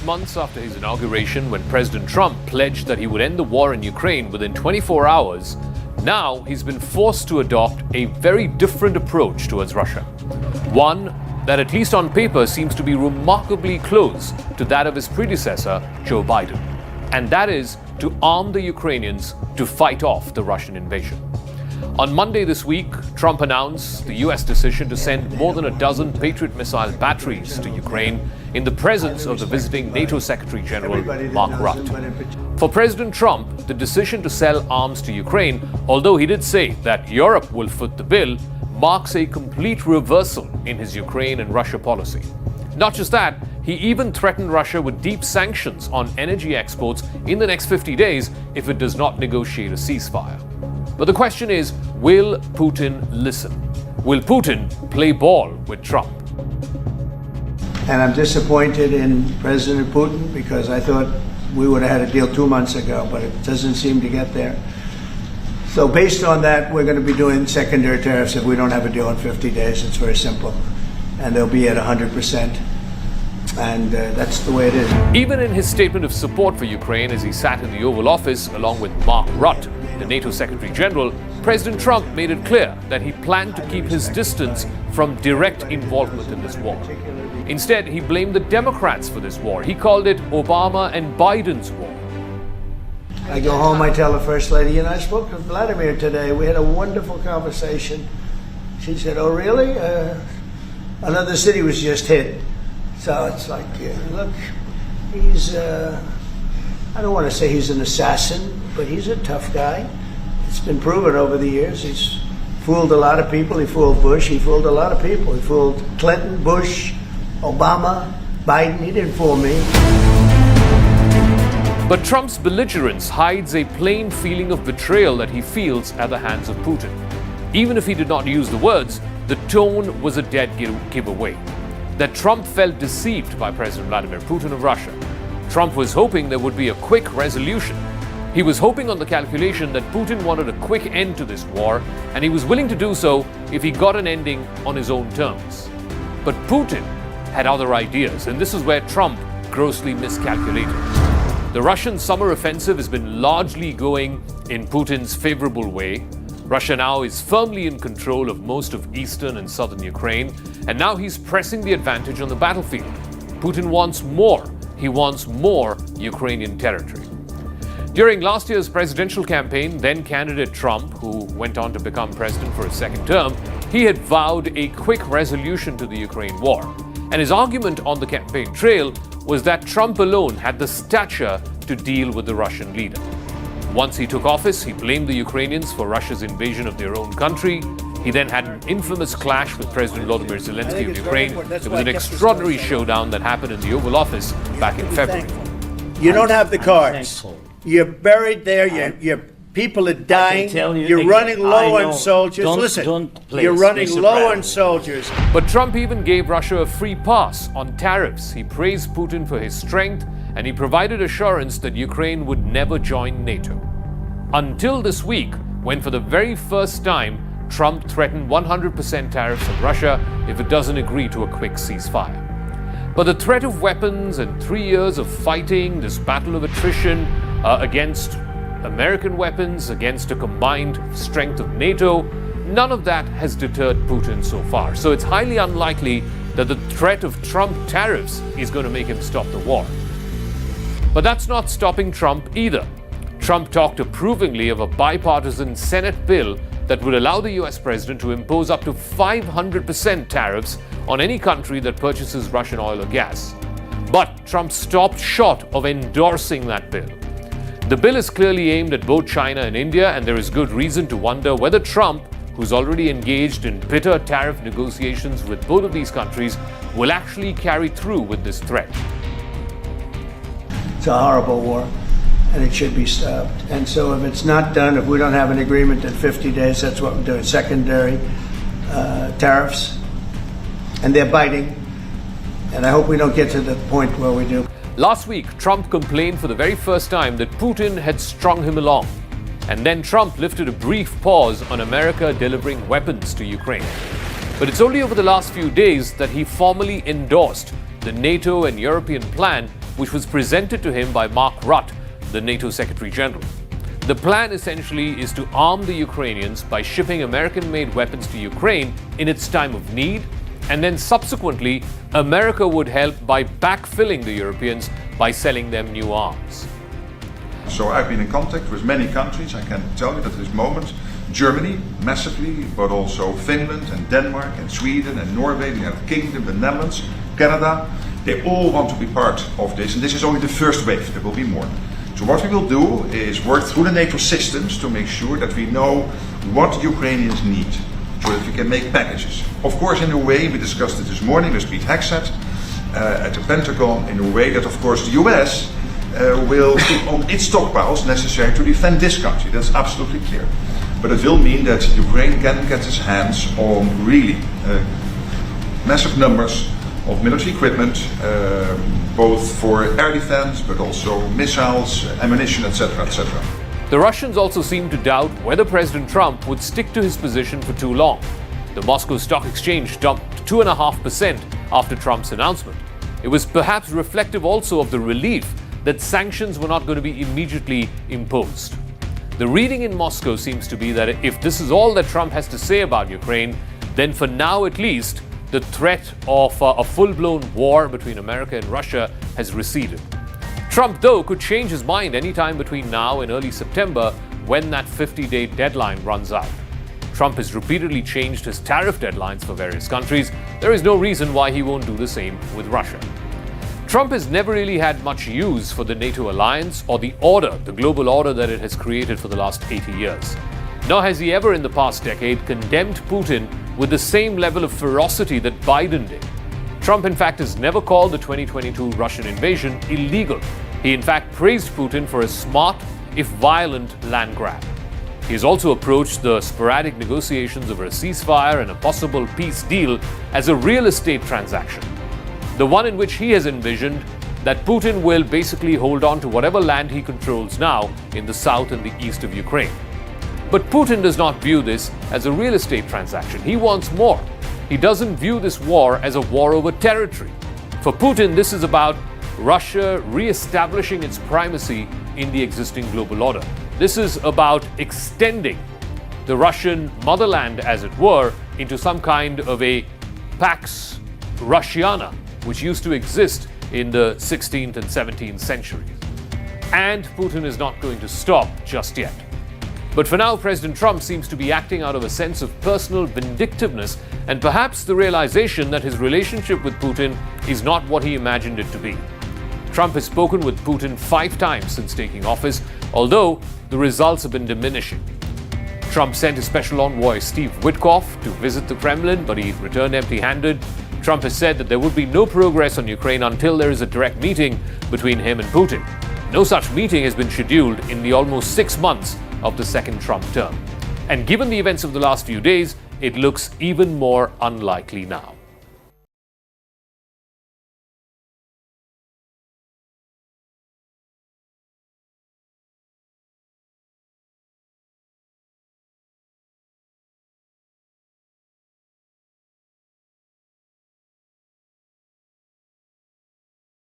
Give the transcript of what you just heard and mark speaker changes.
Speaker 1: months after his inauguration, when President Trump pledged that he would end the war in Ukraine within 24 hours, now he's been forced to adopt a very different approach towards Russia. One that, at least on paper, seems to be remarkably close to that of his predecessor, Joe Biden. And that is to arm the Ukrainians to fight off the Russian invasion. On Monday this week, Trump announced the U.S. decision to send more than a dozen Patriot missile batteries to Ukraine in the presence of the visiting NATO Secretary General Mark Rutte. For President Trump, the decision to sell arms to Ukraine, although he did say that Europe will foot the bill, marks a complete reversal in his Ukraine and Russia policy. Not just that, he even threatened Russia with deep sanctions on energy exports in the next 50 days if it does not negotiate a ceasefire. But the question is, will Putin listen? Will Putin play ball with Trump?
Speaker 2: And I'm disappointed in President Putin because I thought we would have had a deal 2 months ago, but it doesn't seem to get there. So based on that, we're going to be doing secondary tariffs if we don't have a deal in 50 days. It's very simple. And they'll be at 100%. And that's the way it is.
Speaker 1: Even in his statement of support for Ukraine as he sat in the Oval Office along with Mark Rutte, the NATO Secretary General, President Trump made it clear that he planned to keep his distance from direct involvement in this war. Instead, he blamed the Democrats for this war. He called it Obama and Biden's war.
Speaker 2: I go home, I tell the First Lady, I spoke to Vladimir today. We had a wonderful conversation. She said, oh, really? Another city was just hit. So it's like, look, he's, I don't want to say he's an assassin, but he's a tough guy. It's been proven over the years. He's fooled a lot of people. He fooled Bush. He fooled a lot of people. He fooled Clinton, Bush, Obama, Biden. He didn't fool me.
Speaker 1: But Trump's belligerence hides a plain feeling of betrayal that he feels at the hands of Putin. Even if he did not use the words, the tone was a dead giveaway. That Trump felt deceived by President Vladimir Putin of Russia. Trump was hoping there would be a quick resolution. He was hoping on the calculation that Putin wanted a quick end to this war, and he was willing to do so if he got an ending on his own terms. But Putin had other ideas, and this is where Trump grossly miscalculated. The Russian summer offensive has been largely going in Putin's favorable way. Russia now is firmly in control of most of eastern and southern Ukraine, and now he's pressing the advantage on the battlefield. Putin wants more. He wants more Ukrainian territory. During last year's presidential campaign, then candidate Trump, who went on to become president for a second term, he had vowed a quick resolution to the Ukraine war. And his argument on the campaign trail was that Trump alone had the stature to deal with the Russian leader. Once he took office, he blamed the Ukrainians for Russia's invasion of their own country. He then had an infamous clash with President Volodymyr Zelensky of Ukraine. It was an extraordinary showdown that happened in the Oval Office back in February.
Speaker 2: You don't have the cards. You're buried there. Your people are dying. You're running low on soldiers. Listen, you're running low on soldiers.
Speaker 1: But Trump even gave Russia a free pass on tariffs. He praised Putin for his strength, and he provided assurance that Ukraine would never join NATO. Until this week, when for the very first time, Trump threatened 100% tariffs on Russia if it doesn't agree to a quick ceasefire. But the threat of weapons and 3 years of fighting this battle of attrition against American weapons, against a combined strength of NATO, none of that has deterred Putin so far. So it's highly unlikely that the threat of Trump tariffs is going to make him stop the war. But that's not stopping Trump either. Trump talked approvingly of a bipartisan Senate bill that would allow the US president to impose up to 500% tariffs on any country that purchases Russian oil or gas. But Trump stopped short of endorsing that bill. The bill is clearly aimed at both China and India, and there is good reason to wonder whether Trump, who's already engaged in bitter tariff negotiations with both of these countries, will actually carry through with this threat.
Speaker 2: It's a horrible war, and it should be stopped. And so if it's not done, if we don't have an agreement in 50 days, that's what we're doing, secondary tariffs. And they're biting. And I hope we don't get to the point where we do.
Speaker 1: Last week, Trump complained for the very first time that Putin had strung him along. And then Trump lifted a brief pause on America delivering weapons to Ukraine. But it's only over the last few days that he formally endorsed the NATO and European plan, which was presented to him by Mark Rutte, the NATO Secretary General. The plan essentially is to arm the Ukrainians by shipping American-made weapons to Ukraine in its time of need, and then subsequently, America would help by backfilling the Europeans by selling them new arms.
Speaker 3: So I've been in contact with many countries. I can tell you that at this moment, Germany massively, but also Finland and Denmark and Sweden and Norway, the United Kingdom, the Netherlands, Canada, they all want to be part of this, and this is only the first wave. There will be more. So what we will do is work through the NATO systems to make sure that we know what Ukrainians need, so that we can make packages. Of course, in a way, we discussed it this morning with Pete Hegseth at the Pentagon, in a way that, of course, the US will keep on its stockpiles necessary to defend this country. That's absolutely clear. But it will mean that Ukraine can get its hands on really massive numbers of military equipment, both for air defense, but also missiles, ammunition, etc., etc.
Speaker 1: The Russians also seem to doubt whether President Trump would stick to his position for too long. The Moscow Stock Exchange jumped 2.5% after Trump's announcement. It was perhaps reflective also of the relief that sanctions were not going to be immediately imposed. The reading in Moscow seems to be that if this is all that Trump has to say about Ukraine, then for now at least, the threat of a full-blown war between America and Russia has receded. Trump, though, could change his mind anytime between now and early September when that 50-day deadline runs out. Trump has repeatedly changed his tariff deadlines for various countries. There is no reason why he won't do the same with Russia. Trump has never really had much use for the NATO alliance or the order, the global order that it has created for the last 80 years. Nor has he ever in the past decade condemned Putin with the same level of ferocity that Biden did. Trump, in fact, has never called the 2022 Russian invasion illegal. He, in fact, praised Putin for a smart, if violent, land grab. He has also approached the sporadic negotiations over a ceasefire and a possible peace deal as a real estate transaction, the one in which he has envisioned that Putin will basically hold on to whatever land he controls now in the south and the east of Ukraine. But Putin does not view this as a real estate transaction. He wants more. He doesn't view this war as a war over territory. For Putin, this is about Russia re-establishing its primacy in the existing global order. This is about extending the Russian motherland, as it were, into some kind of a Pax Russiana, which used to exist in the 16th and 17th centuries. And Putin is not going to stop just yet. But for now, President Trump seems to be acting out of a sense of personal vindictiveness and perhaps the realization that his relationship with Putin is not what he imagined it to be. Trump has spoken with Putin 5 times since taking office, although the results have been diminishing. Trump sent his special envoy Steve Witkoff to visit the Kremlin, but he returned empty-handed. Trump has said that there would be no progress on Ukraine until there is a direct meeting between him and Putin. No such meeting has been scheduled in the almost 6 months of the second Trump term. And given the events of the last few days, it looks even more unlikely now.